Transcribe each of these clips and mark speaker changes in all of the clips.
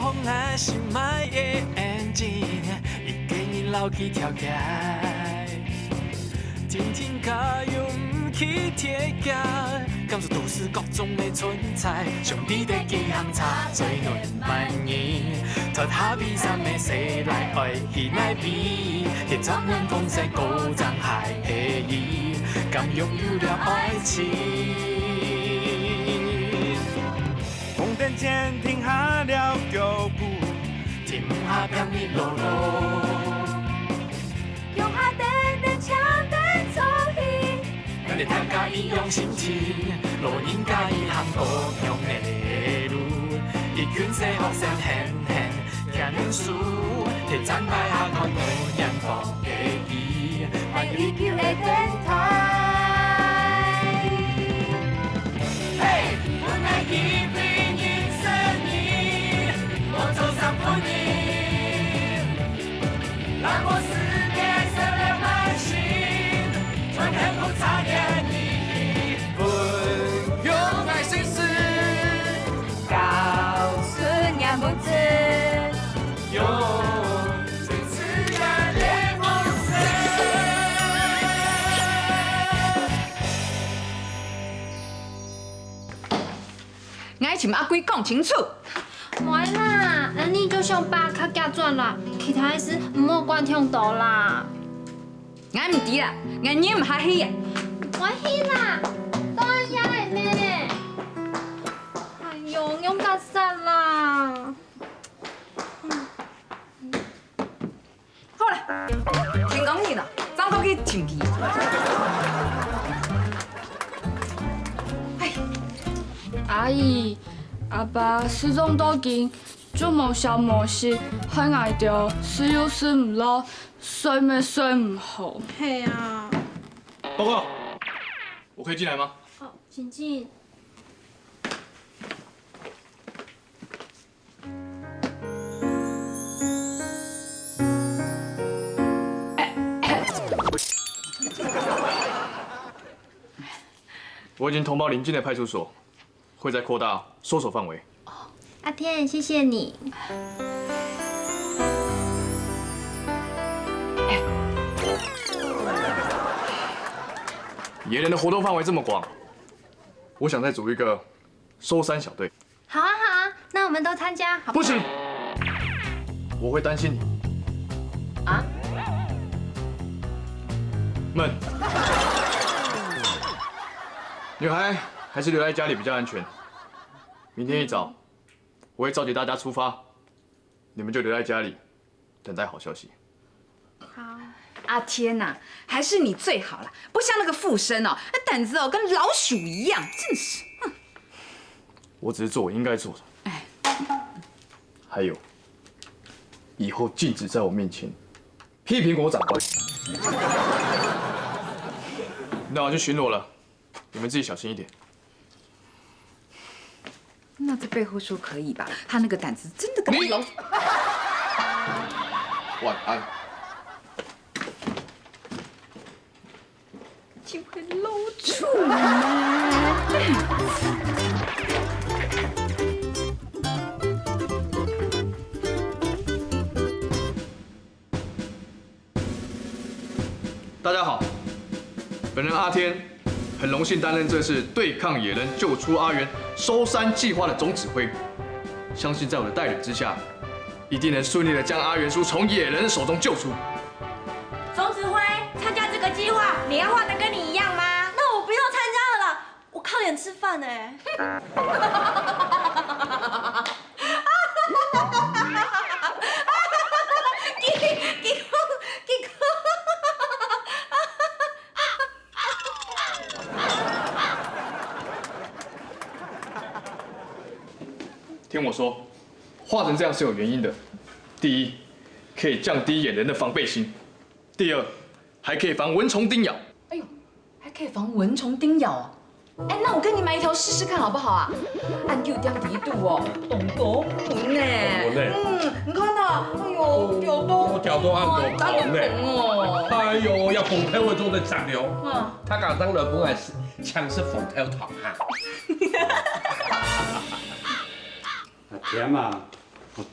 Speaker 1: 风啊心爱的眼睛，伊今日流去跳街，天天加油唔去铁架，感受都市各种的存在，兄弟的几行差最暖满意，脱下披衫的谁来爱去来比，迄十年风势高涨海黑伊，敢拥有了爱情。红灯前停下了脚步，停下偏你路路。
Speaker 2: 用下等等枪等走戏，
Speaker 1: 咱哋大家一样心情，路人甲伊行不同的路，伊劝世学生狠狠听念书，摕奖牌下看无阳光的伊，
Speaker 2: 爱依旧的电台。
Speaker 1: 嘿，我爱一对银色你，我走上婚姻，让我世界色亮满心，穿很复杂的你，不用爱心事，
Speaker 2: 告诉娘不知，
Speaker 1: 用最自然的方式。
Speaker 3: 我请阿贵讲清楚。
Speaker 2: 没啦，那你就想把较加转啦，其他的事唔好管听到啦。
Speaker 3: 我唔知啦，我你唔下去啊。
Speaker 2: 我去啦，当然也会呢。哎呦，用加杀啦。
Speaker 3: 好啦，听讲你啦，走过去请去。
Speaker 4: 阿姨、阿爸始终都见做梦想模式，很爱着事有事唔落，睡没睡唔好。
Speaker 2: 嘿啊。
Speaker 5: 报告，我可以进来吗？
Speaker 2: 哦，请进。
Speaker 5: 我已经通报邻近的派出所，会再扩大搜索范围。
Speaker 2: 阿天，谢谢你。
Speaker 5: 野人的活动范围这么广，我想再组一个搜山小队。
Speaker 2: 好啊，好啊，那我们都参加，好不好？
Speaker 5: 不行，我会担心你。
Speaker 2: 啊？
Speaker 5: 闷。女孩还是留在家里比较安全。明天一早，我会召集大家出发，你们就留在家里，等待好消息。
Speaker 2: 好。
Speaker 3: 阿天呐，还是你最好了，不像那个附身哦，那胆子哦跟老鼠一样，真是。
Speaker 5: 我只是做我应该做的。哎，还有，以后禁止在我面前批评我长官。那我去巡逻了，你们自己小心一点。
Speaker 3: 那在背后说可以吧？他那个胆子真的跟老鼠。
Speaker 5: 晚安。
Speaker 3: 就会露出来。
Speaker 5: 大家好，本人阿天，很荣幸担任这次对抗野人、救出阿元、收山计划的总指挥。相信在我的带领之下，一定能顺利的将阿元叔从野人手中救出。
Speaker 6: 总指挥，参加这个计划，你要画的跟你一样吗？那我不要参加了啦，我靠脸吃饭哎。
Speaker 5: 听我说，画成这样是有原因的。第一，可以降低野人的防备心；第二，还可以防蚊虫叮咬。
Speaker 3: 哎呦，还可以防蚊虫叮咬哦。哎，那我跟你买一条试试看好不好啊？按6点几度哦，懂多门呢。你看呐，哎呦，
Speaker 7: 屌都按到红呢。
Speaker 3: 哦。
Speaker 7: 哎呦，要缝头的做的杂了。他讲当然本来是枪是缝头糖哈。
Speaker 8: 阿田嘛，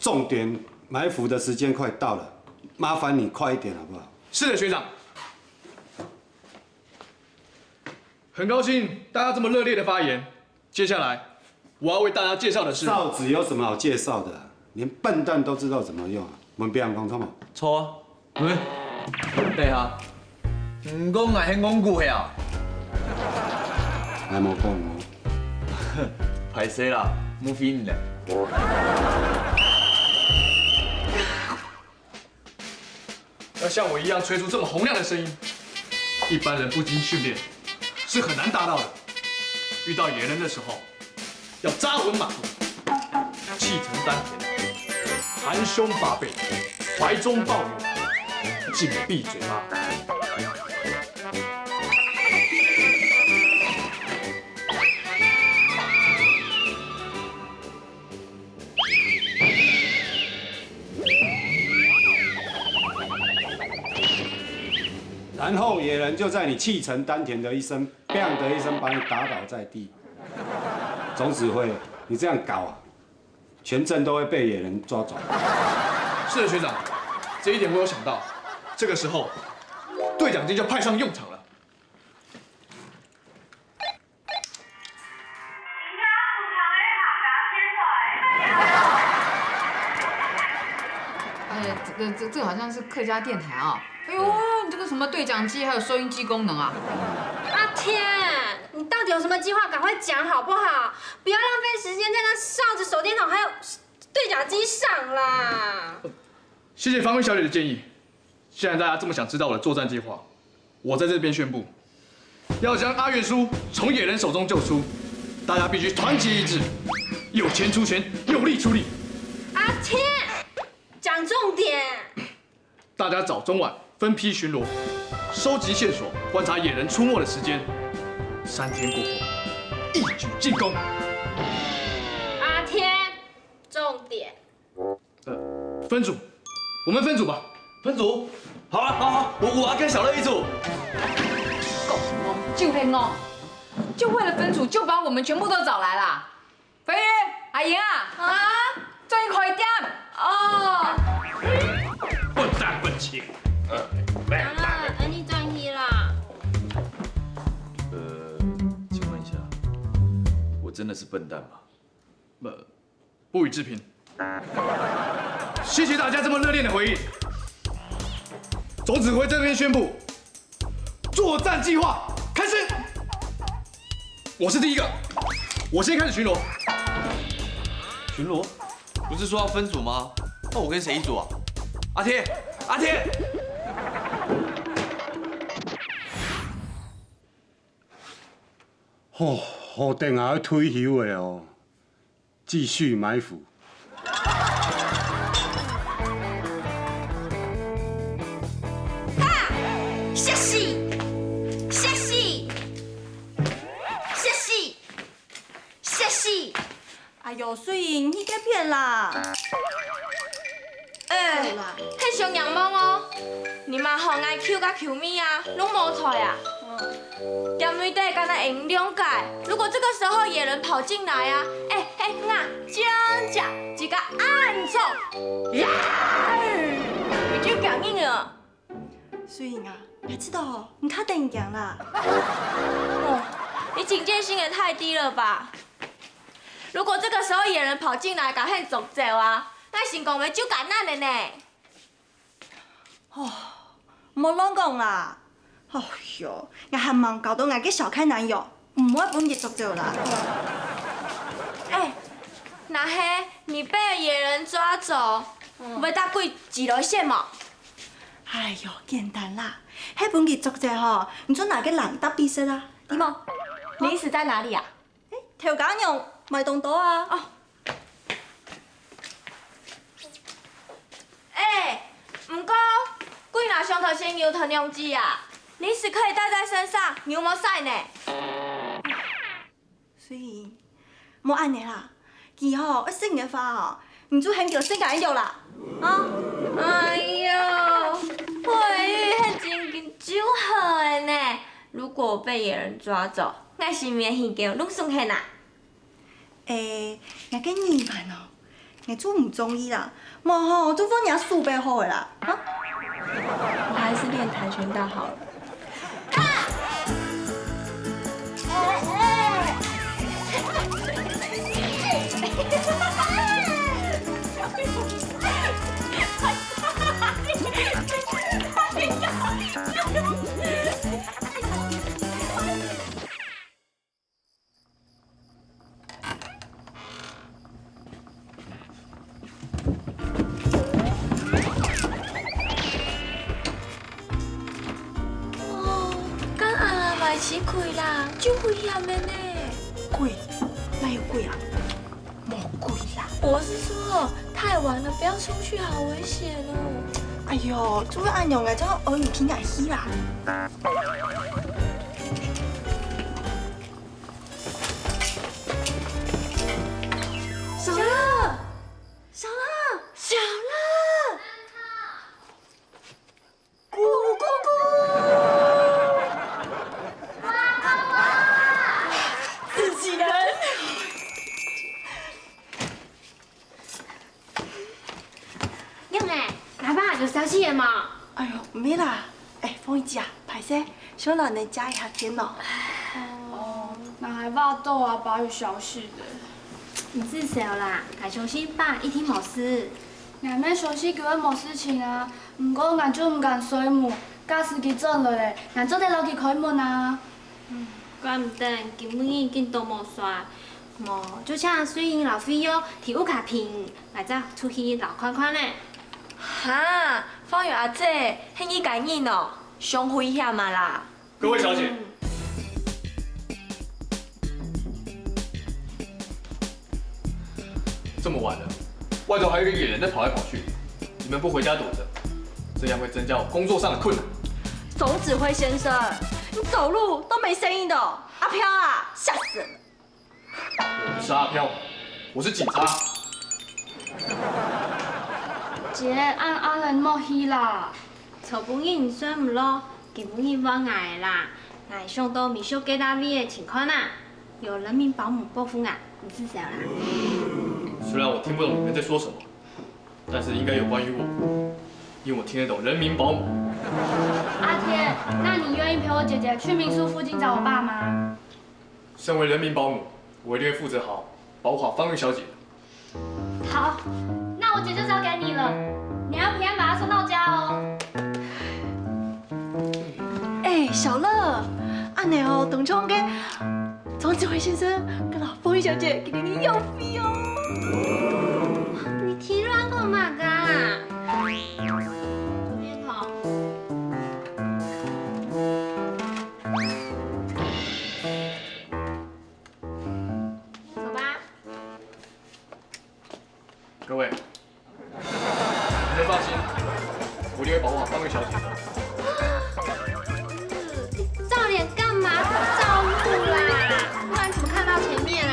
Speaker 8: 重点埋伏的时间快到了，麻烦你快一点好不好？
Speaker 5: 是的，学长。很高兴大家这么热烈的发言。接下来我要为大家介绍的是
Speaker 8: 哨子有什么好介绍的？连笨蛋都知道怎么用啊！我们别人讲错吗？
Speaker 9: 错。对啊，唔讲也很讲句呀。
Speaker 8: 还冇讲哦。
Speaker 9: 歹势啦，冇fin咧。
Speaker 5: 要像我一样吹出这么洪亮的声音，一般人不经训练是很难达到的。遇到野人的时候，要扎稳马步，气沉丹田，含胸拔背，怀中抱拥，紧闭嘴巴。
Speaker 8: 然后野人就在你气沉丹田的一声 “bang” 的一声把你打倒在地。总指挥，你这样搞啊，全镇都会被野人抓走。
Speaker 5: 是的，学长，这一点我有想到。这个时候，对讲机就派上用场了。
Speaker 3: 哎，这个好像是客家电台啊。哎呦，你这个什么对讲机还有收音机功能啊？
Speaker 2: 阿天，你到底有什么计划？赶快讲好不好？不要浪费时间在那哨子、手电筒还有对讲机上啦。
Speaker 5: 谢谢方慧小姐的建议。既然大家这么想知道我的作战计划，我在这边宣布，要将阿元叔从野人手中救出，大家必须团结一致，有钱出钱，有力出力。
Speaker 2: 阿天，讲重点。
Speaker 5: 大家早中晚分批巡逻，收集线索，观察野人出没的时间。3天过后，一举进攻。
Speaker 2: 阿天，重点。
Speaker 5: 分组，我们分组吧。
Speaker 9: 分组，好啊，好，我要跟小乐一组。
Speaker 3: 够哦，就练哦，就为了分组就把我们全部都找来啦。飞宇、阿莹啊，终于可以点哦。
Speaker 7: 笨蛋笨青。
Speaker 2: 你转移啦。
Speaker 9: 请问一下，我真的是笨蛋吗？
Speaker 5: 不予置评。谢谢大家这么热烈的回应。总指挥这边宣布，作战计划开始。我是第一个，我先开始巡逻。
Speaker 9: 巡逻？不是说要分组吗？那我跟谁一组啊？阿天，阿天。
Speaker 8: 哦，好定也要退休的哦，继续埋伏。
Speaker 6: 谢谢，谢谢，谢谢，谢谢。哎呦，水莹，你该骗啦！
Speaker 2: 迄上阳梦哦，你嘛好爱 Q 甲 Q 咪啊，拢无错啊。店内底敢若用2届，如果这个时候野人跑进来啊，这样一个按住，呀，你就感应了。
Speaker 6: 水莹啊，你知道哦，你较定强啦。
Speaker 2: 你警戒心也太低了吧！如果这个时候野人跑进来，甲迄捉走啊，那成功要就艰难的呢。
Speaker 6: 莫乱讲啦！哎呦，我还忙搞到我嘅小开男友，唔好本日捉走啦。
Speaker 2: 那嘿，你被野人抓走，要搭几路线嘛？
Speaker 6: 哎呦，简单啦，迄本日捉走吼，唔准哪个人搭比色啦，对冇？
Speaker 2: 你死在哪里啊？
Speaker 6: 调假用卖东岛啊！
Speaker 2: 不过贵拿上头先牛藤用机啊，你是可以带在身上，牛毛晒呢。
Speaker 6: 所以莫安尼啦，以后一生嘅话哦，唔准很叫性感有啦，啊！
Speaker 2: 哎呦，慧玉迄真就好的呢。如果我被野人抓走，我是免耳叫拢算现啊。
Speaker 6: 我跟你们哦，你做唔中意啦，无吼，做份人4倍好的啦，啊！
Speaker 2: 我还是练跆拳道好了。吃亏啦，就危险的呢。
Speaker 6: 贵？哪有贵啊？没贵啦。
Speaker 2: 我是说，太晚了，不要出去，好危险哦。
Speaker 6: 哎呦，做按样嘅，將我唔偏危險啦。
Speaker 2: 小樂，小樂，小樂，咕咕咕。自己人。
Speaker 10: 娘哎，来吧，有消息了嘛？
Speaker 6: 哎呦，唔係啦，哎，鳳儀姐啊，歹勢，想讓你加一下天咯。
Speaker 4: 哦，那还怕豆阿爸有消息的。
Speaker 10: 你至少啦，该休息吧，一天冇事。
Speaker 4: 俺妹休息叫我冇事情啊，不过俺就唔敢睡门，假司机转落嘞，俺做得落去开门啊。
Speaker 10: 怪唔得，根本已经都冇刷。冇，就像水银老费用体育卡片，来再出去老看看嘞。
Speaker 2: 哈，方圆阿姐，迄个概念哦，上危险嘛啦。
Speaker 5: 各位小姐，这么晚了，外头还有一个野人在跑来跑去，你们不回家躲着，这样会增加我工作上的困难。
Speaker 2: 总指挥先生，你走路都没声音的哦，阿飘啊，吓死人了！
Speaker 5: 我不是阿飘，我是警察。
Speaker 4: 姐，按阿人莫去啦。
Speaker 10: 草本人算唔落，根本人忘挨啦。俺想到米秀给大位的情况啦，有人民保姆保护俺，你至少啦。
Speaker 5: 虽然我听不懂你们在说什么，但是应该有关于我，因为我听得懂人民保姆。
Speaker 4: 阿天，那你愿意陪我姐姐去民宿附近找我爸吗？
Speaker 5: 身为人民保姆，我一定会负责好保护好方玉小姐。
Speaker 4: 好，那我姐就交给你了，你要平安把她送到家哦。
Speaker 6: 哎，小樂，按你哦，等衝嘅總指揮先生跟老鳳儀小姐給你要飛哦。
Speaker 10: 你提亂幹嘛噶？左邊頭。走吧。
Speaker 5: 各位，你们放心，我一定会保护好方玉小姐的。
Speaker 10: 照脸干嘛？照路啦，不然怎么看到前面啊？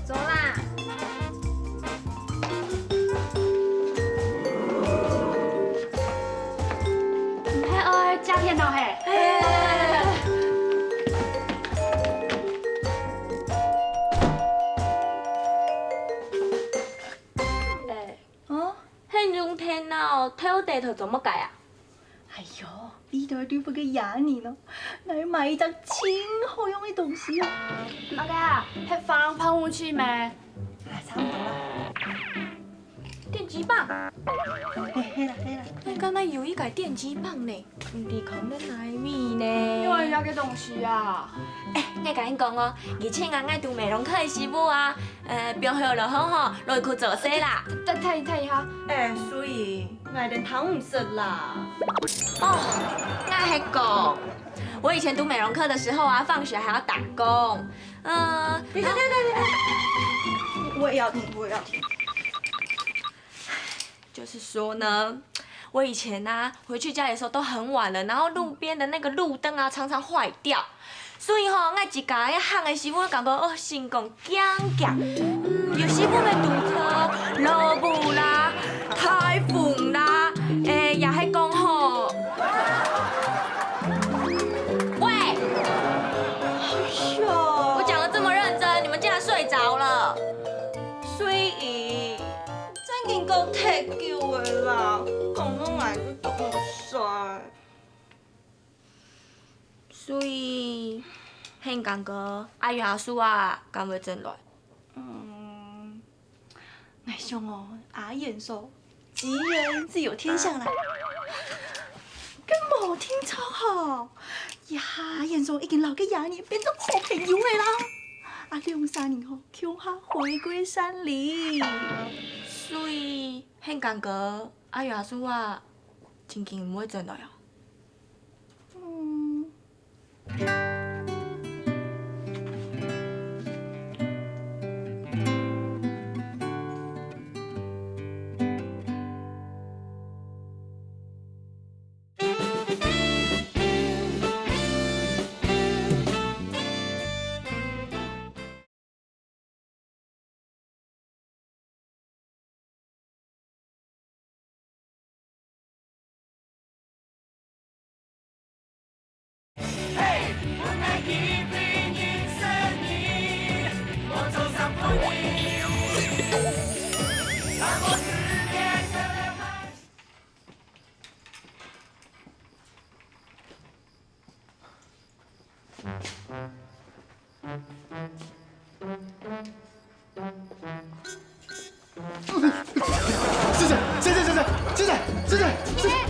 Speaker 10: 走啦。
Speaker 4: 嘿，哎，加天到嘿。
Speaker 6: 哦，
Speaker 2: 嘿，你用天脑挑地图怎么改啊？
Speaker 6: 哎呦，呢度對付嘅眼年咯，我要買一張超好用嘅東西啊！
Speaker 4: 阿哥，嘿，防狼噴霧器沒？
Speaker 6: 差唔多啦。
Speaker 2: 電擊棒，
Speaker 6: 嘿啦。
Speaker 2: 你剛才有一改電擊棒呢，唔係講得哪米呢？
Speaker 4: 因為要嘅東西啊。
Speaker 2: 哎，我甲你講哦，而且我愛讀美容課的師傅啊，表現就好吼，落去做事啦。
Speaker 4: 睇一下。
Speaker 6: 哎，所以我哋躺唔實啦。
Speaker 2: 哦，我還講，我以前讀美容課的時候啊，放學還要打工。對，
Speaker 6: 我也要聽。
Speaker 2: 就是說呢，我以前啊回去家裡的時候都很晚了，然後路邊的那個路燈啊常常壞掉，所以吼，我一家一行的師傅感覺哦心講驚，有時會堵車、落雨啦、颱風啦，也係講吼，喂，我講得這麼認真，你們竟然睡着了，所以。
Speaker 6: 够退休的啦，讲拢来去讲衰。
Speaker 2: 所以，很感觉阿元阿叔啊，敢会转来？
Speaker 6: 我想哦，阿燕说吉人自有天相啦，跟无听超好。呀，阿燕说已经老个爷年变做好朋友的啦。啊，2、3年后，恐吓回归山里。
Speaker 2: 所以，很感觉阿元阿叔啊，真紧唔会转来啊。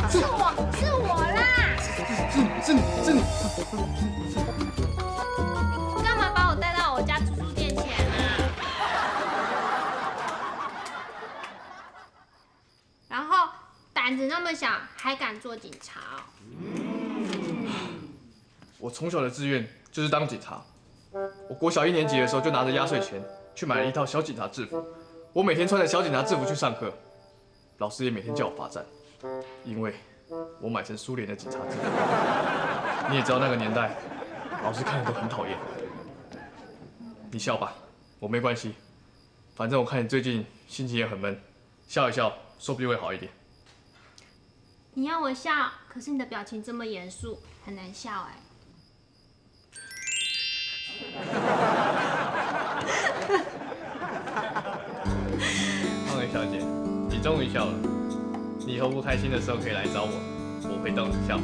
Speaker 10: 是我啦！
Speaker 8: 是你。
Speaker 10: 干嘛把我带到我家租书店前啊？然后胆子那么小，还敢做警察哦？
Speaker 5: 我从小的志愿就是当警察。我国小1年级的时候就拿着压岁钱去买了一套小警察制服，我每天穿着小警察制服去上课，老师也每天叫我罚站，因为我买成苏联的警察制服。你也知道那个年代，老师看了都很讨厌。你笑吧，我没关系，反正我看你最近心情也很闷，笑一笑说不定会好一点。
Speaker 10: 你要我笑，可是你的表情这么严肃，很难笑哎。
Speaker 5: 胖蕊小姐，你终于笑了。你以后不开心的时候可以来找我，我会逗你笑。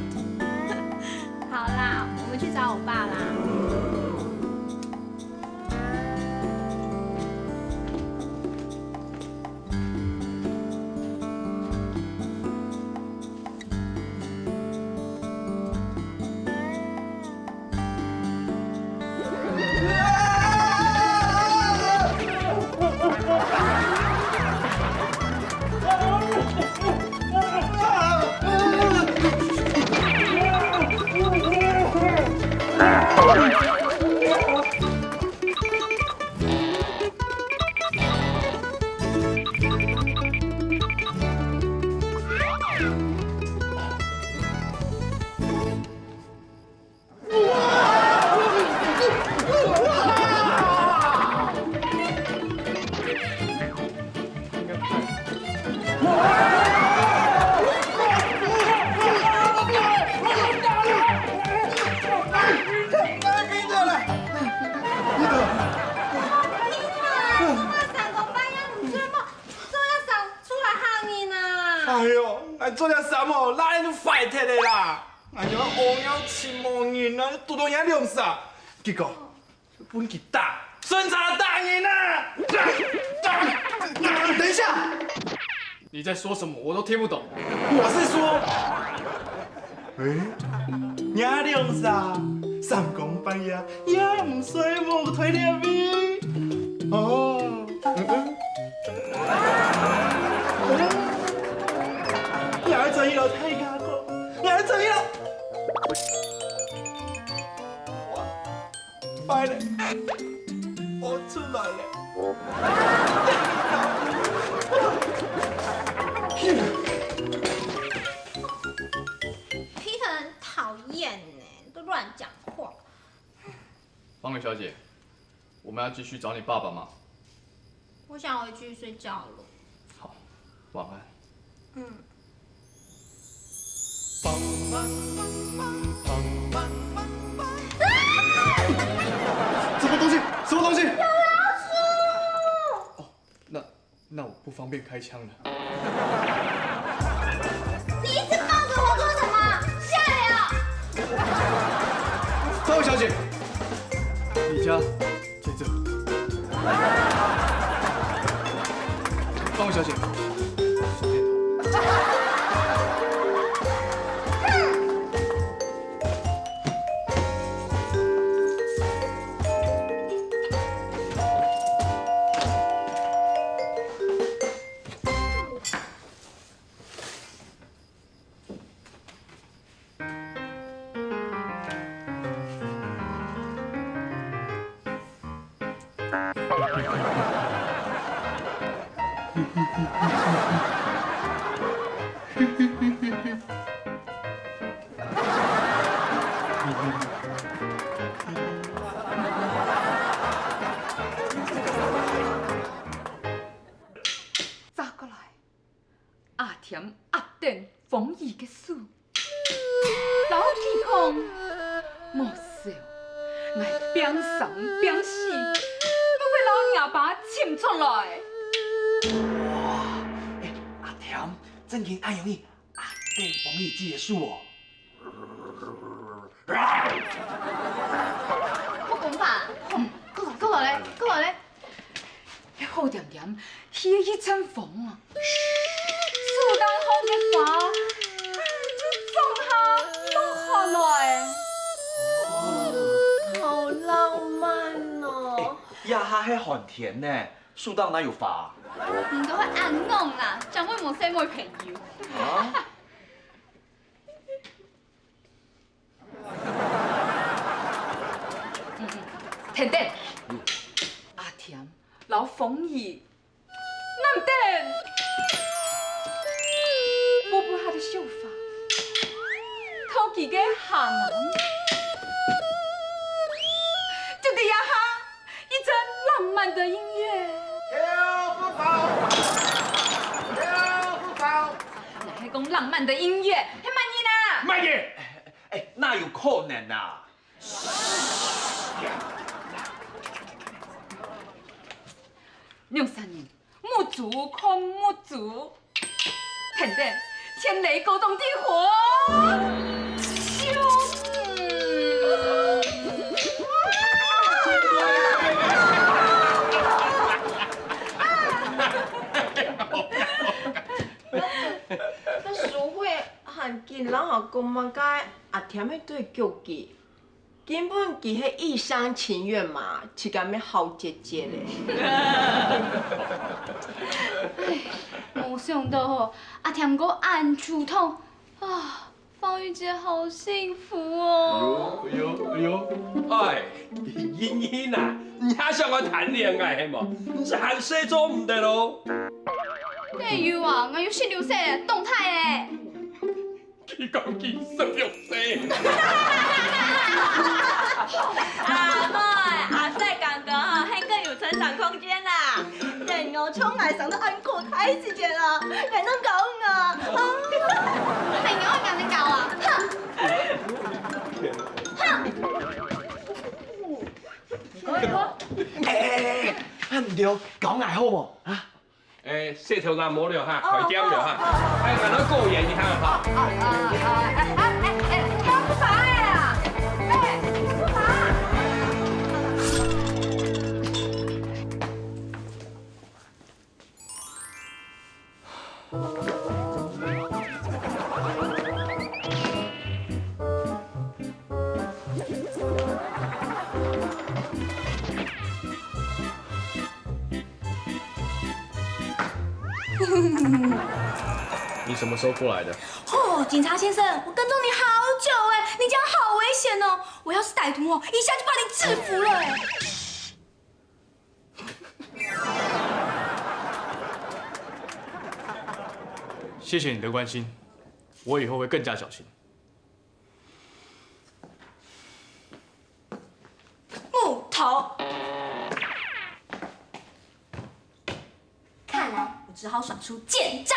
Speaker 10: 好啦，我们去找我爸啦。
Speaker 11: 哎呦，来做点什么？哪里都快铁的啦！哎呦，乌鸟亲无人啊，拄到遐凉啥？结果本吉打，孙查大赢啊！
Speaker 5: 等一下，你在说什么？我都听不懂。
Speaker 11: 我是说，遐凉啥？三更半夜也唔睡无推了咪？哦，也做伊老太家哥，也做伊老。坏了，我出来了。
Speaker 10: Peter 很讨厌呢，都乱讲话。
Speaker 5: 方蕊小姐，我们要继续找你爸爸吗？
Speaker 10: 我想回去睡觉了。
Speaker 5: 好，晚安。
Speaker 10: 嗯。
Speaker 5: 什么东西？什么东西？
Speaker 10: 有老鼠！
Speaker 5: 哦，那我不方便开枪了。
Speaker 6: 你一直抱着我做什么？下来哦！
Speaker 5: 方小姐，你家在这。方小姐，手电。
Speaker 3: 走过来，阿甜、阿电、冯姨嘅事，老弟讲，莫笑，我变生变死，我被老娘爸请出来。
Speaker 11: 阿甜，真经爱容易阿弟王义结束哦。
Speaker 6: 我讲吧，
Speaker 3: 过来咧，迄好点点，迄个一层房啊，苏丹好嘅花，就种下落下来。
Speaker 6: 好浪漫哦！
Speaker 11: 呀哈，迄寒甜呢，树当哪有法？
Speaker 10: 唔都係眼戇啦，怎會冇些妹朋友？
Speaker 11: 啊？
Speaker 3: 甜甜，阿甜，老冯姨，难得，摸摸她的秀发，偷几个下男，就给呀哈一阵浪漫的音乐。哪还讲浪漫的音乐？还慢意呢？
Speaker 11: 慢嘢！哎，哪有可能啊？
Speaker 3: 两三年，木足看木足，甜甜，天雷勾动地火，
Speaker 6: 那淑慧和见人学公嘛，该阿甜迄对叫妓，根本佮迄一厢情愿嘛，是干咩好姐姐咧？
Speaker 4: 没想到吼，阿甜哥按出痛啊，方玉姐好幸福哦。
Speaker 7: 哎，茵茵啊，你还想我谈恋爱系无？你是喊谁做唔得咯？
Speaker 4: 你有啊，我有16岁动态诶。
Speaker 7: 你讲16岁？
Speaker 2: 阿妹，阿细感觉哈，还更有成长空间啦。人我从爱上到安过太直接啦，人能搞我。
Speaker 10: 係我人哋教啊！
Speaker 11: 哎，啊唔对，讲爱好无？啊？
Speaker 7: 诶，洗头男冇了哈，快点了哈，哎，让他过眼一下哈。
Speaker 3: 不罚呀！哎，不罚。
Speaker 5: 你什么时候过来的？
Speaker 2: 哦，警察先生，我跟踪你好久哎，你这样好危险哦！我要是歹徒哦，一下就把你制服了哎。
Speaker 5: 谢谢你的关心，我以后会更加小心。
Speaker 2: 木头，看来我只好耍出贱招。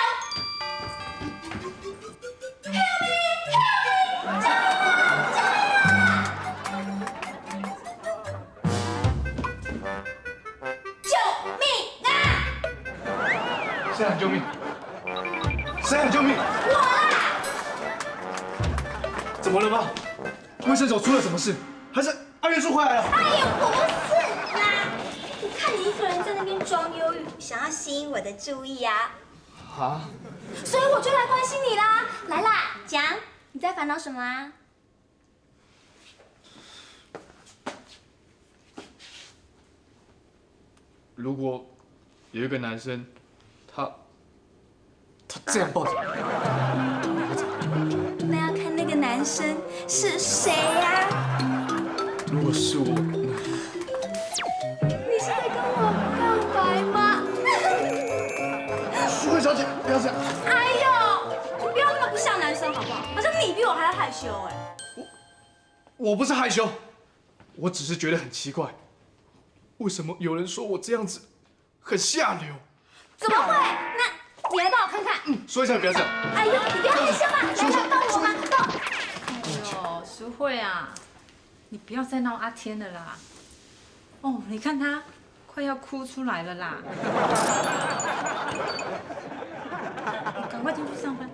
Speaker 5: 现在救命！谁喊救命？
Speaker 2: 我啦！
Speaker 5: 怎么了吗？卫生所出了什么事？还是阿元叔回来了？
Speaker 10: 哎呀，不是啦，我看你一个人在那边装忧郁，想要吸引我的注意啊，
Speaker 5: 啊？
Speaker 10: 所以我就来关心你啦。来啦，讲，你在烦恼什么啊？
Speaker 5: 如果有一个男生，他这样抱着你，
Speaker 10: 那要看那个男生是谁呀？
Speaker 5: 如果是我，
Speaker 10: 你是在跟我告白吗？
Speaker 5: 淑慧小姐，不要这样。
Speaker 2: 哎呦，你不要那么不像男生好不好？好像你比我还要害羞哎。
Speaker 5: 我不是害羞，我只是觉得很奇怪，为什么有人说我这样子很下流？
Speaker 2: 怎么会？那你来帮我看看。
Speaker 5: 说一下，不要这样。
Speaker 2: 哎呦，你不要害羞嘛，来抱我嘛，抱。
Speaker 3: 哎呦，淑慧啊，你不要再闹阿天了啦。哦，你看他快要哭出来了啦。你赶快进去上班。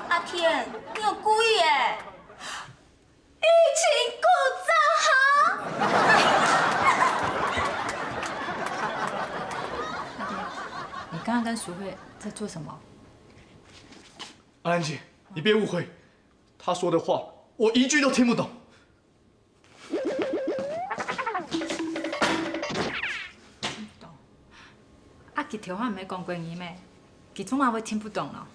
Speaker 2: 阿天，你有故意哎。欲擒故纵
Speaker 3: 你刚刚跟淑慧在做什么？
Speaker 5: 阿兰姐，你别误会，她说的话我一句都听不懂。
Speaker 3: 啊，吉条话没讲过语咩？吉种嘛会听不懂了。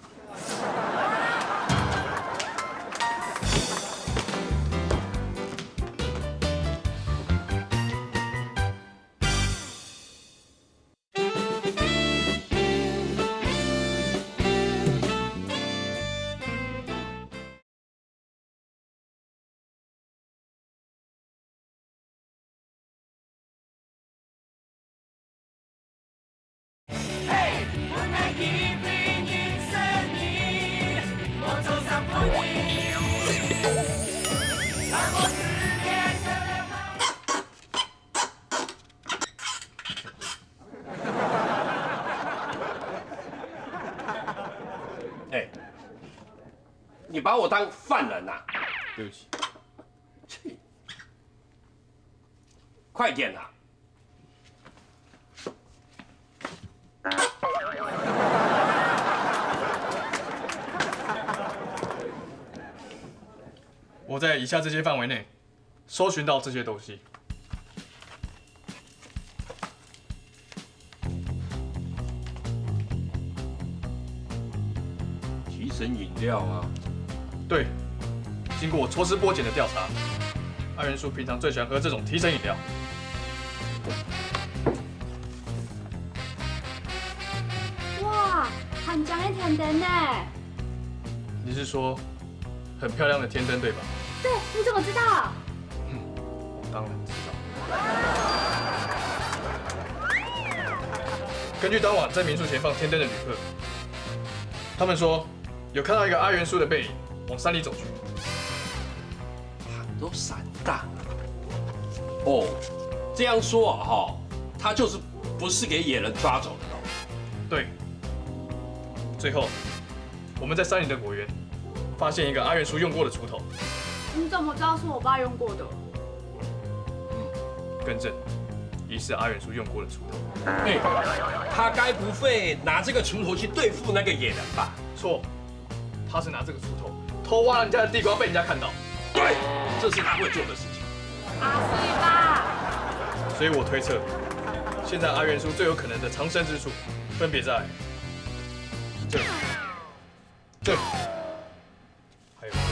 Speaker 7: 哎，你把我当犯人呐？
Speaker 5: 对不起。
Speaker 7: 快点啊！
Speaker 5: 我在以下这些范围内搜寻到这些东西。
Speaker 7: 提神饮料啊？
Speaker 5: 对，经过我抽丝剥茧的调查，阿元叔平常最喜欢喝这种提神饮料。
Speaker 4: 哇，很香的甜甜呢。
Speaker 5: 你是说很漂亮的天灯对吧？
Speaker 4: 对，你怎么知道？
Speaker 5: 当然知道。根据当晚在民宿前放天灯的旅客，他们说有看到一个阿元叔的背影往山里走去。
Speaker 7: 很多散弹。哦，这样说啊哈，他就是不是给野人抓走的喽？
Speaker 5: 对。最后，我们在山里的果园发现一个阿元叔用过的锄头。
Speaker 4: 你怎么知道是我爸用过的？
Speaker 5: 更正，疑似阿元叔用过的锄头。
Speaker 7: 哎，他该不会拿这个锄头去对付那个野人吧？
Speaker 5: 错，他是拿这个锄头偷挖人家的地瓜，被人家看到。
Speaker 7: 对，这是他会做的事情。
Speaker 4: 对吧？
Speaker 5: 所以我推测，现在阿元叔最有可能的藏身之处，分别在这里、这里，还有这里。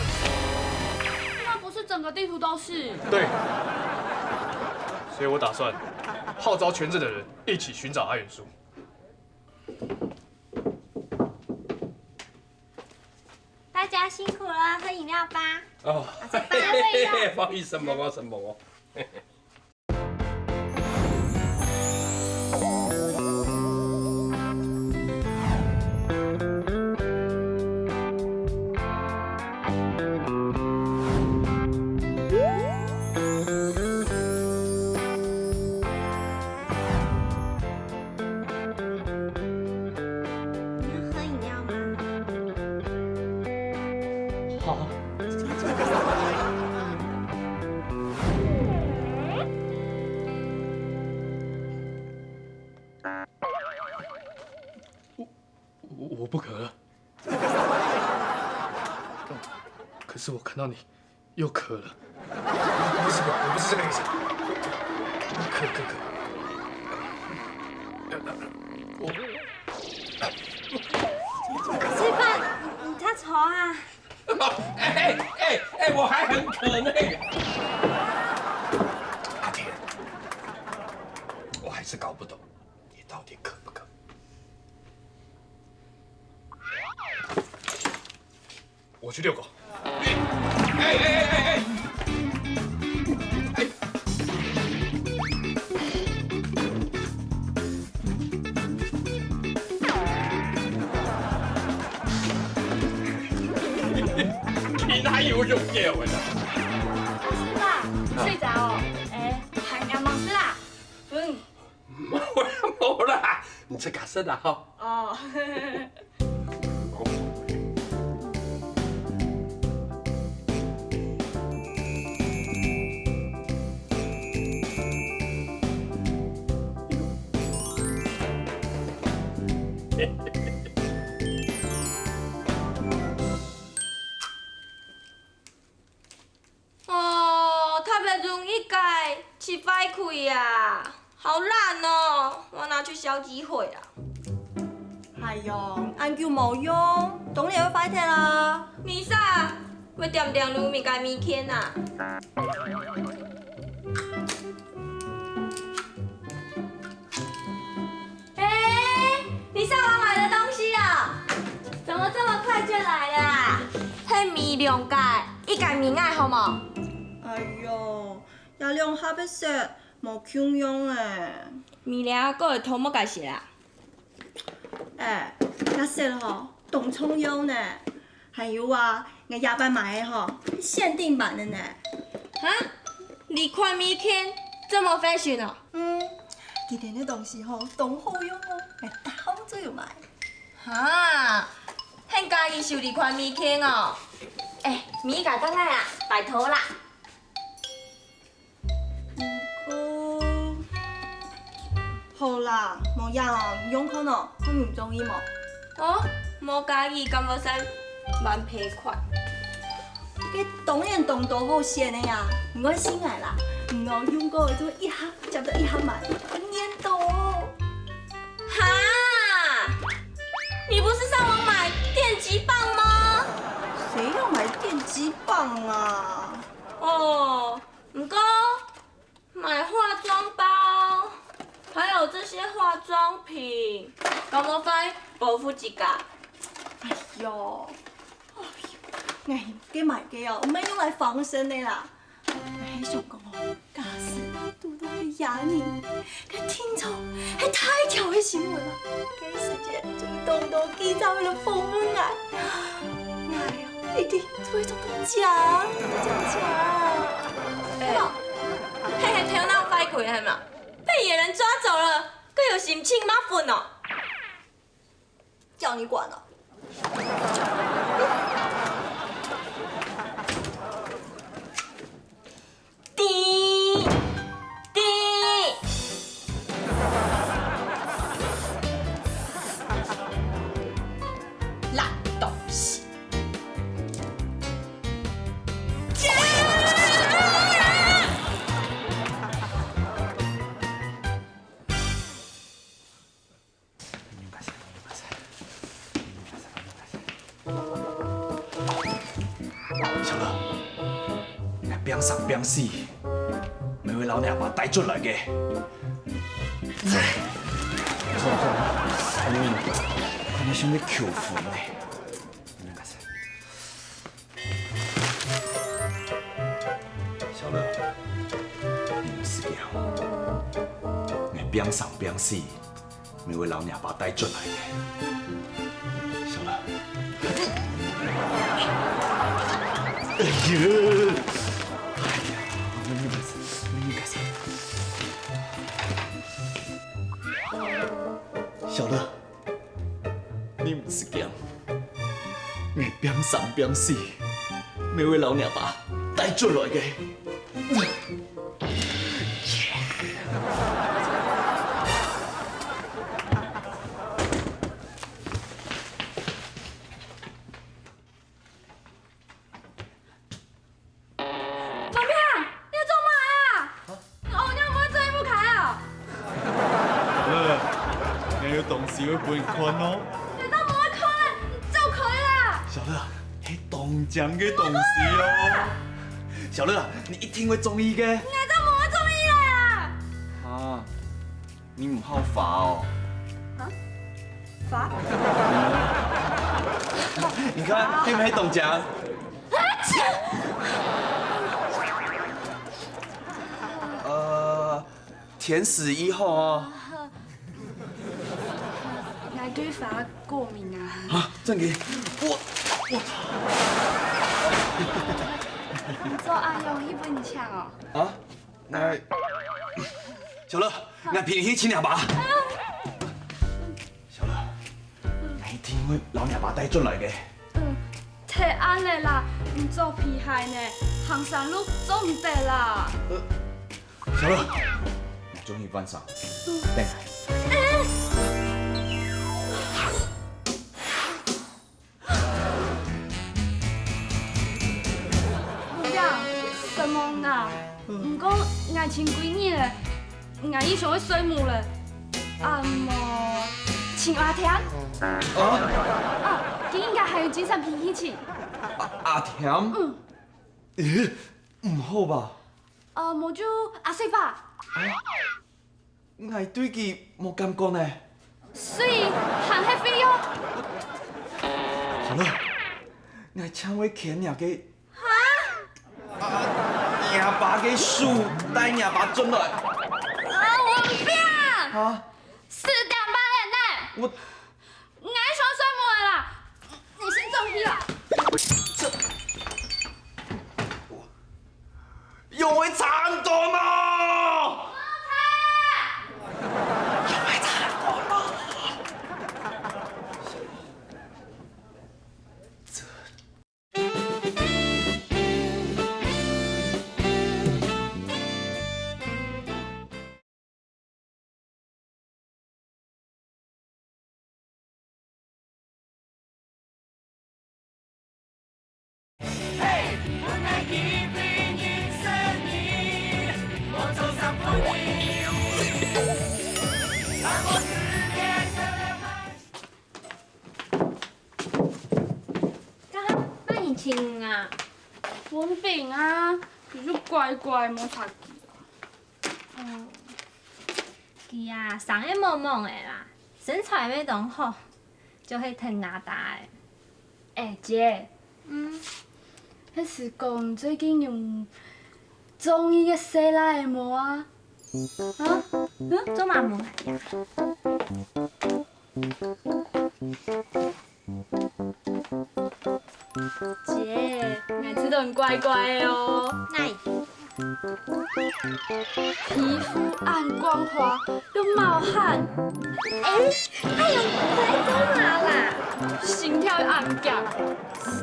Speaker 4: 那不是整个地图都是？
Speaker 5: 对。所以我打算号召全镇的人一起寻找阿元叔。
Speaker 10: 大家辛苦了，喝饮料吧。
Speaker 7: 哦，
Speaker 10: 嘿嘿嘿，
Speaker 7: 不好意思，某什么哦。
Speaker 5: 是我看到你又渴了。我不是这个意思。渴。
Speaker 10: 吃饭，你他愁啊？
Speaker 7: 我还很渴呢。
Speaker 11: 阿天，我还是搞不懂，你到底渴不渴？我去遛狗。
Speaker 7: 你哪有用给我的？
Speaker 4: 是啦，睡着哦。还要忙事啦。
Speaker 7: 冇啦，你吃卡森啦哈。
Speaker 4: 哦。
Speaker 2: 哦，特别容易改，起坏开呀，好烂哦！我拿去消机会啦。
Speaker 6: 哎呦，按叫冇用，当然要快铁啦。
Speaker 2: 你啥？要点点卤面改面天啊？你上网买的东西啊？怎么这么快就来了啊？迄面凉解，伊改面爱好冇？
Speaker 6: 哎呦，也量下要食，冇抢用诶。
Speaker 2: 面凉还会偷摸改写啊？
Speaker 6: 那食吼，冻葱用呢，还有啊，我夜班买的吼，限定版的呢。
Speaker 2: 哈？你看面天这么 fashion 哦？
Speaker 6: 今天的东西吼，冻好用哦，大方都有买。
Speaker 2: 哈？很介意收你款面天哦？面改当来啊，拜托啦。
Speaker 6: 好啦，冇样哦，用可能我唔中意冇。
Speaker 2: 哦，无介意，敢要使慢皮款？
Speaker 6: 佢当然冻到好鲜的呀，唔该先来啦。我用过就一下接到一下买，很黏到哦。
Speaker 2: 哈？你不是上网买电击棒吗？
Speaker 6: 谁要买电击棒啊？
Speaker 2: 哦，不过买化妆包，还有这些化妆品，敢要使保护自家？
Speaker 6: 哎呦，给买嘅哦，唔系用来防身的啦。还想讲哦，假使拄到去压你，佢听从系太条嘅新闻啦，给时间就动到记者为了访问啊，哎呀，一定就会做到假。
Speaker 2: 嘿嘿，头脑坏鬼系嘛？被野人抓走了，更有心情麻烦哦。
Speaker 6: 叫你管了。
Speaker 2: 滴滴，烂东西！
Speaker 11: 小乐，边上边死，每位老娘把带进来嘅。错了，你想要扣分呢？小乐，你唔是叫，你边上边死，每位老娘把带进来嘅。小乐。哎呀！小乐，你唔是讲，你边生边死，每位老娘把带进来嘅。同事会分款哦。
Speaker 4: 你都无会看咧，走开啦！
Speaker 11: 小乐，迄东江嘅同事哦。小乐，你一定会中意嘅。
Speaker 4: 我都无会中意啦！
Speaker 11: 啊，你唔好罚哦。
Speaker 4: 罚？
Speaker 11: 你看，黑不黑东江？甜死1号哦。
Speaker 4: 我对罚过敏啊！
Speaker 11: 啊，郑怡，我
Speaker 4: 你做阿勇迄本枪哦？
Speaker 11: 啊，那小乐，那便宜请两把。小乐，那一定会老娘把带转来嘅。
Speaker 4: 提安的啦，唔做皮鞋呢，行山路走唔得啦。
Speaker 11: 小乐，我终于翻上，等下。
Speaker 4: 什么啊？唔过我穿几年嘞，我以前会水母嘞，啊么穿阿田。啊，佢应该还有精神平起去。
Speaker 11: 阿田？咦，唔好吧？
Speaker 4: 冇就阿水吧。
Speaker 11: 我对佢冇感觉呢。
Speaker 4: 水含迄费用。
Speaker 11: 小乐，我请我捡两个。廿把嘅树带廿把进来。
Speaker 4: 我唔要。
Speaker 11: 啊
Speaker 4: 4点8点呢？
Speaker 11: 我
Speaker 4: 爱上水母的啦，你先走去啦。
Speaker 11: 又会惨多呢？
Speaker 10: 亲啊，
Speaker 4: 文炳啊，就是乖乖冇擦机。
Speaker 10: 伊啊，生得萌萌的啦，身材要当好，就会疼牙大的。
Speaker 4: 姐，迄是讲最近用中医嘅洗来的毛啊？
Speaker 10: 做嘛无来呀？
Speaker 4: 姐，每次都很乖乖的哦。
Speaker 10: 那
Speaker 4: 皮肤暗光滑又冒汗，
Speaker 10: 太阳不会做嘛啦？
Speaker 4: 心跳又暗跳。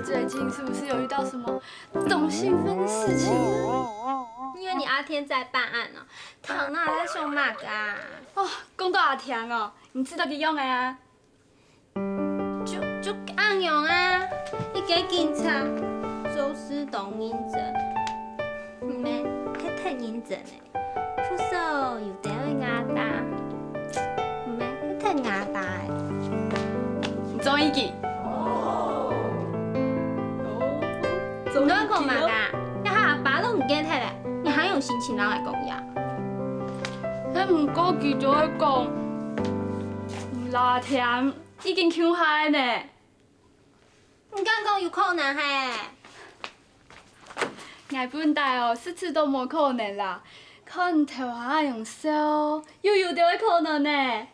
Speaker 4: 最近是不是有遇到什么懂兴奋的事情啊？
Speaker 10: 因为你阿天在办案哦，唐娜在上马啊。
Speaker 4: 哦，讲到阿天哦，你知道佢用的啊？
Speaker 10: 就暗用啊！你给警察走私同认证，唔免迄太认证的，副手有地位牙大，唔免迄太牙大的。
Speaker 4: 中医记。
Speaker 10: 唔乱讲嘛噶，你下阿爸都唔记得咧，你还用心情人来讲呀？
Speaker 4: 迄唔过佢就会讲，阿天已經搶害呢。
Speaker 10: 你敢讲有可能嘿？
Speaker 4: 我本來哦，4次都冇可能啦，可能頭下用燒，又有就會可能呢。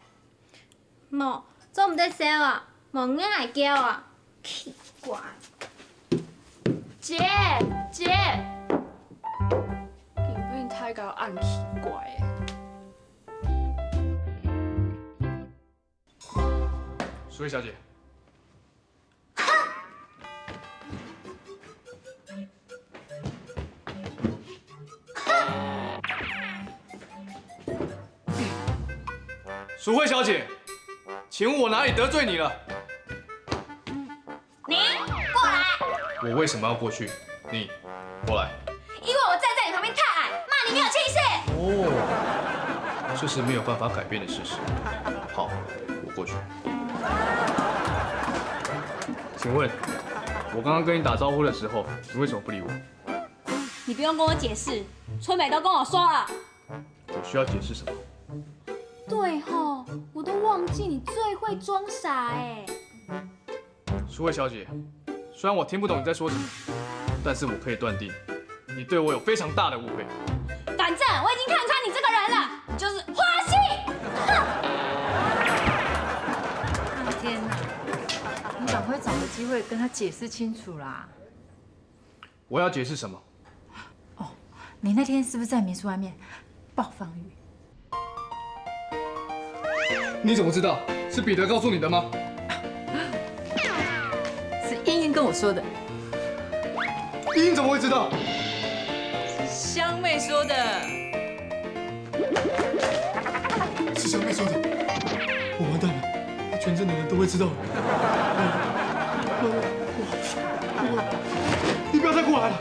Speaker 10: 冇，做唔得燒啊，冇人來叫啊，奇怪。
Speaker 4: 姐，根本太搞暗奇怪誒。
Speaker 5: 苏慧小姐，苏慧小姐，请问我哪里得罪你了？
Speaker 10: 你过来，
Speaker 5: 我为什么要过去？你过来。
Speaker 10: 因为我站在你旁边看矮，骂你没有气势。
Speaker 5: 哦，这是没有办法改变的事实。好，我过去。请问，我刚刚跟你打招呼的时候，你为什么不理我？
Speaker 10: 你不用跟我解释，春美都跟我说了。
Speaker 5: 我需要解释什么？
Speaker 4: 对吼，我都忘记你最会装傻哎。
Speaker 5: 淑慧小姐，虽然我听不懂你在说什么，但是我可以断定，你对我有非常大的误会。
Speaker 4: 反正我已经看穿你这个人了，你就是花心。
Speaker 3: 天哪！你赶快找个机会跟他解释清楚啦。
Speaker 5: 我要解释什么？
Speaker 3: 你那天是不是在民宿外面暴风雨？
Speaker 5: 你怎么知道？是彼得告诉你的吗？
Speaker 3: 是茵茵跟我说的。
Speaker 5: 茵茵怎么会知道？
Speaker 3: 香妹说的。
Speaker 5: 是香妹说的。我完蛋了，全镇的人都会知道。你不要再过来了，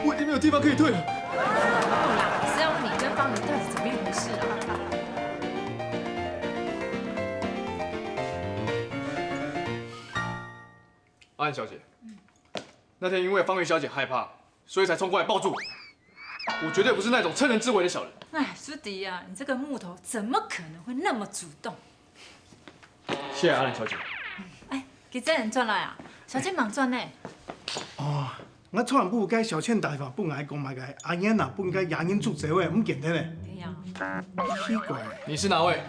Speaker 5: 我已经没有地方可以退了。
Speaker 3: 是要问你跟方瑜到底怎么一回事啊？
Speaker 5: 阿安小姐，那天因为方瑜小姐害怕，所以才冲过来抱住我。我绝对不是那种趁人之危的小人。
Speaker 3: 哎，舒迪呀，你这个木头怎么可能会那么主动？
Speaker 5: 谢谢阿兰小姐。
Speaker 3: 哎，给这人转来啊？小姐忙转呢。
Speaker 12: 哦，我传母甲小倩大法本来讲嘛个阿燕啊，本该牙龈做这位唔见得咧。
Speaker 3: 对呀。
Speaker 12: 奇怪。
Speaker 5: 你是哪位？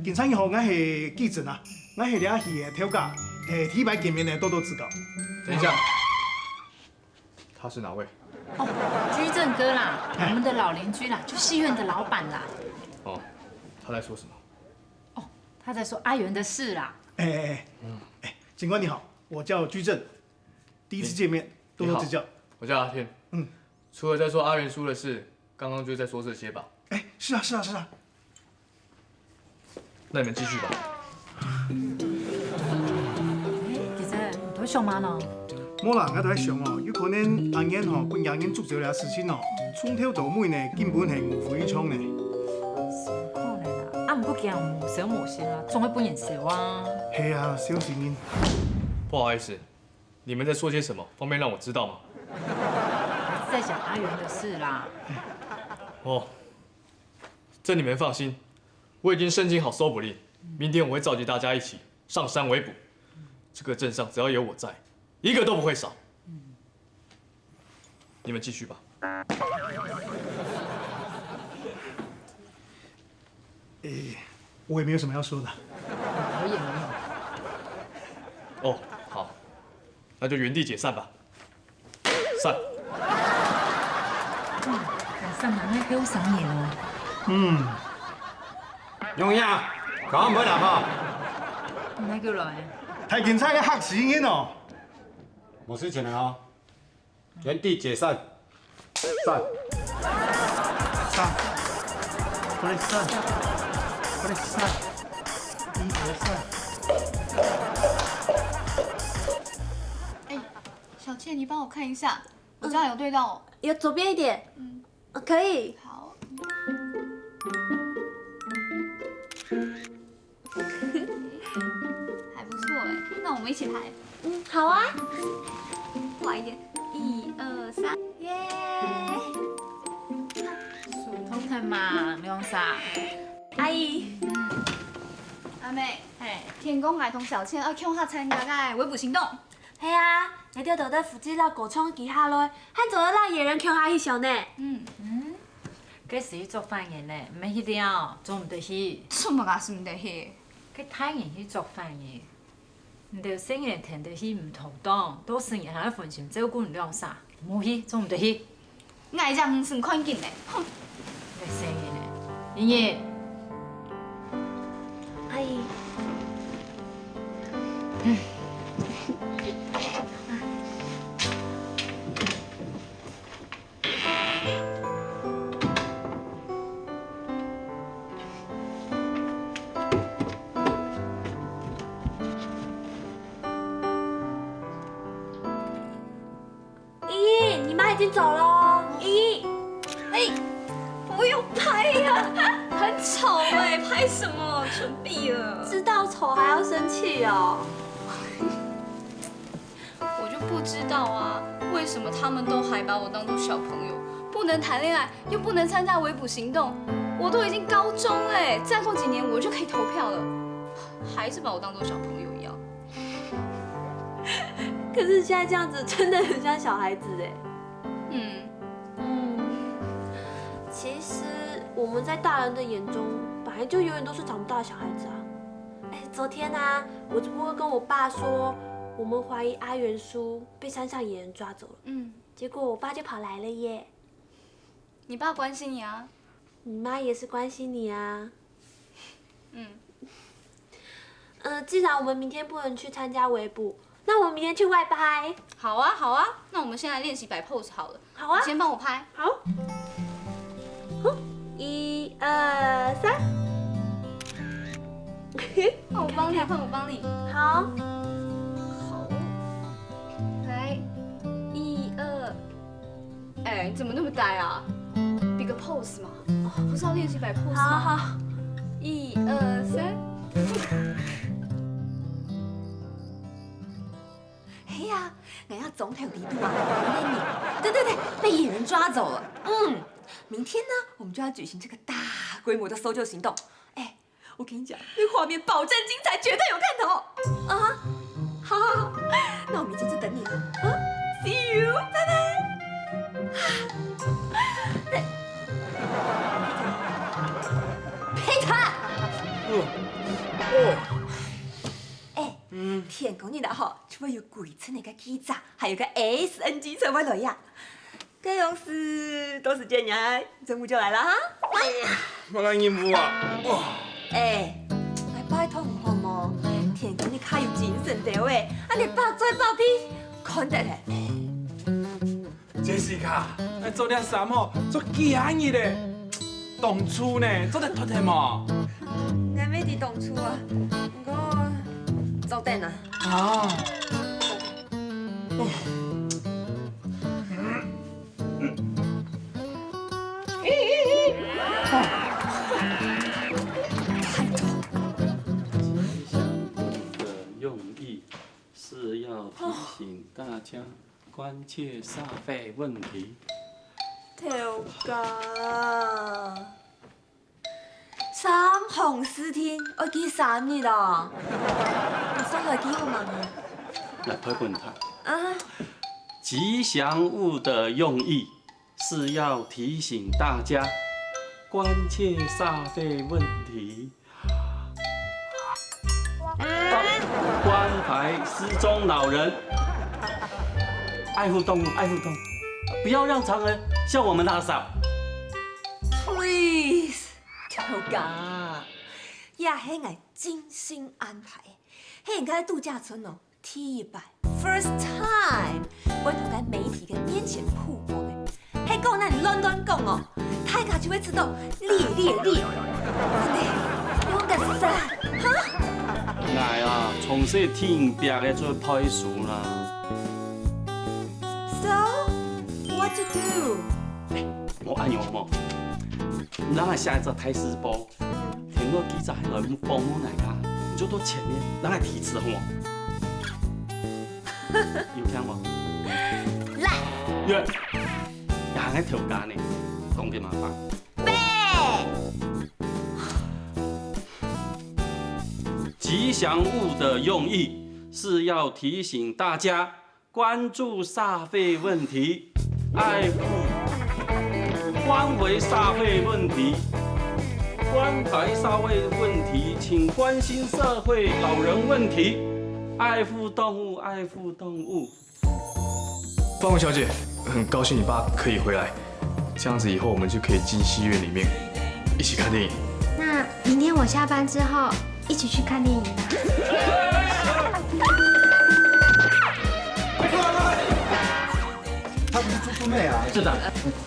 Speaker 12: 警察你好，我是记者啊，我是俩戏的调教，体牌见面的多多指教。
Speaker 5: 等一下，他是哪位？
Speaker 3: 哦，居正哥啦，我们的老邻居啦，就戏院的老板啦。
Speaker 5: 哦，他在说什么？
Speaker 3: 哦，他在说阿元的事啦。
Speaker 12: 警官你好，我叫居正，第一次见面，多多指教。
Speaker 5: 我叫阿天。除了在说阿元叔的事，刚刚就在说这些吧？
Speaker 12: 是啊。
Speaker 5: 那你们继续吧。
Speaker 3: 其实都上班咯。
Speaker 12: 冇啦，我都喺想哦，有可能阿燕吼本牙龈做咗了事情哦，冲挑倒妹呢，根本係誤會窗呢。
Speaker 3: 可能啦，啊，唔過驚無想無心啦，總會本人笑啊。
Speaker 12: 係啊，小事因。
Speaker 5: 不好意思，你们在说些什么？方便让我知道吗？
Speaker 3: 还是在讲阿元的事啦。
Speaker 5: 哦，这你们放心，我已经申请好搜捕令，明天我会召集大家一起上山围捕。这个镇上只要有我在，一个都不会少。你们继续吧。
Speaker 12: 我也没有什么要说的。
Speaker 3: 我也没
Speaker 5: 有。哦，好，那就原地解散吧。散。
Speaker 3: 晚上慢慢给我赏眼哦。
Speaker 8: 用呀，搞唔好啦吼。
Speaker 3: 唔係叫來。
Speaker 12: 睇警察嘅黑死因哦。
Speaker 8: 冇事情了哦，原地解散。散。
Speaker 12: 快散！快散！一和散。
Speaker 6: 小倩，你帮我看一下，我这样有对到哦。
Speaker 2: 有左边一点。可以。
Speaker 6: 好。还不错哎，那我们一起拍。
Speaker 2: 好啊。
Speaker 6: 快一点，1、2、3，耶！
Speaker 3: 數通太忙，你講啥？
Speaker 2: 阿姨。
Speaker 6: 阿妹，天公愛同小倩要共下參加個圍捕行動。
Speaker 2: 係啊，你哋就在附近繞狗衝幾下咯，還做得讓野人共下翕相呢。
Speaker 3: 佢是去做飯嘅咧，唔係去了，做唔得去。
Speaker 6: 什麼啊，是唔得去？
Speaker 3: 佢太人去做飯嘅，唔對生人聽得去唔妥當，到生人喺分心照顧唔了啥，冇去，做唔得去。
Speaker 6: 愛這樣算困境咧，哼！
Speaker 3: 你生人咧，妍妍。
Speaker 2: 阿姨。你妈已经走喽，依依。
Speaker 6: 不用拍呀，很
Speaker 4: 丑哎，拍什么？蠢毙了！
Speaker 6: 知道丑还要生气哦？
Speaker 4: 我就不知道啊，为什么他们都还把我当做小朋友，不能谈恋爱，又不能参加围捕行动？我都已经高中哎，再过几年我就可以投票了，还是把我当做小朋友一样。
Speaker 6: 可是现在这样子真的很像小孩子哎。其实我们在大人的眼中，本来就永远都是长不大的小孩子啊。哎，昨天啊，我只不过跟我爸说，我们怀疑阿元叔被山上野人抓走了。结果我爸就跑来了耶。
Speaker 4: 你爸关心你啊？
Speaker 6: 你妈也是关心你啊。既然我们明天不能去参加围捕，那我们明天去外拍。
Speaker 4: 好啊，好啊，那我们先来练习摆 pose 好了。
Speaker 6: 好啊，
Speaker 4: 你先帮我拍。
Speaker 6: 好。1、2、3。
Speaker 4: 换我帮你，换我帮你。
Speaker 6: 好。
Speaker 4: 好。来，1、2。哎，你怎么那么呆啊？比个 pose 嘛。不是要练习摆 pose 吗？
Speaker 6: 好。
Speaker 4: 1、2、3。
Speaker 13: 哎呀，俺要总统离度啊！对，被野人抓走了。明天呢，我们就要举行这个大规模的搜救行动。哎，我跟你讲，那画面保证精彩，绝对有看头。啊，好，那我明天就等你了。See you， 拜拜。佩塔。天公你的好，除了有鬼车那个机长，还有个 SNG 车，我来呀。该用事多时间呀，任务就来了哈。
Speaker 11: 我来任务啊！
Speaker 13: 哎，拜托唔好么？天公你卡有精神的喂，你爆嘴爆屁，看得嘞。
Speaker 14: Jessica，做点啥么？做几安逸嘞？动粗呢？做得脱体么？
Speaker 13: 我要伫动粗啊，不过走等啊。
Speaker 14: 啊。
Speaker 15: 用意是要提醒大家关切煞费问题。
Speaker 13: 头家，三行四天，我记3日啦。你送来几好忙啊？
Speaker 15: 来拍本他。吉祥物的用意是要提醒大家关切煞费问题。关怀失踪老人，爱护动物，爱护动物，不要让常人笑我们打扫。
Speaker 13: Please， 头家，呀，迄个精心安排，迄人家度假村哦，T100 First time， 我同咱媒体跟面前曝光的，迄讲咱乱讲哦，大家就会知道烈，我个啥？哈？
Speaker 15: 哎呀，从小天命的做歹事啦。
Speaker 13: So what to do？
Speaker 15: 我安样么？咱来下一则台视播，听我记者迄个访问来噶，你就到前面，咱来提词好吗？有听无？
Speaker 13: 来。
Speaker 15: 耶，也行喺条街呢，讲嘅麻烦。吉祥物的用意是要提醒大家关注煞费问题，爱护、关怀煞费问题，关怀煞费问题，请关心社会老人问题，爱护动物，爱护动物。
Speaker 5: 方文小姐，很高兴你爸可以回来，这样子以后我们就可以进戏院里面一起看电影。
Speaker 10: 那明天我下班之后一起去看电影吧。
Speaker 8: 她不是猪猪妹啊？
Speaker 9: 是的，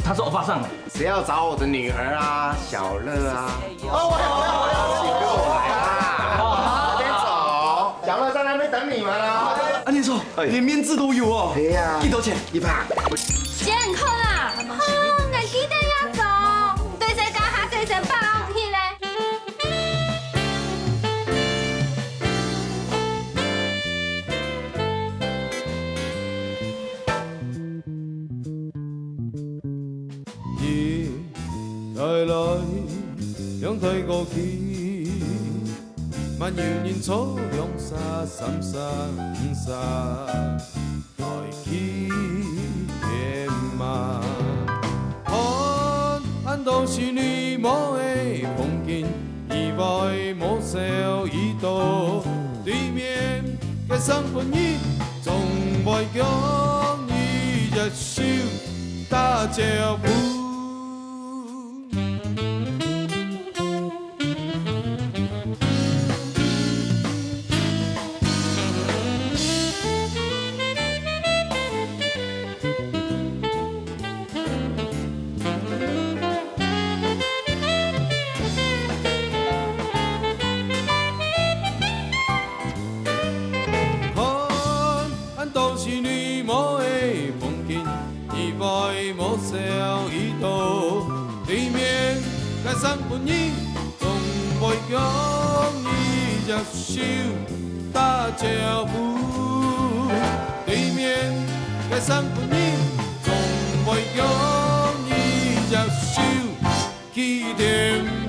Speaker 9: 她是欧巴桑。
Speaker 16: 谁要找我的女儿啊？小乐啊？我要，请跟我来啦！别走，小乐在那边等你们啦。
Speaker 9: 啊，你说连面子都有哦？
Speaker 16: 对呀。
Speaker 9: 几多钱
Speaker 16: ？100。
Speaker 4: 钱空啊！我记得要走，对谁干哈对谁报去嘞？
Speaker 17: 两腿过去，漫游人草两沙三沙五沙，来去天马。看都是你无的风景，意外无笑一道，对面嘅生本意，从未讲你一手打招呼。笑一道，对面嘅生本意，从未讲你一手打招呼。对面嘅生本意，从未讲你一手起甜。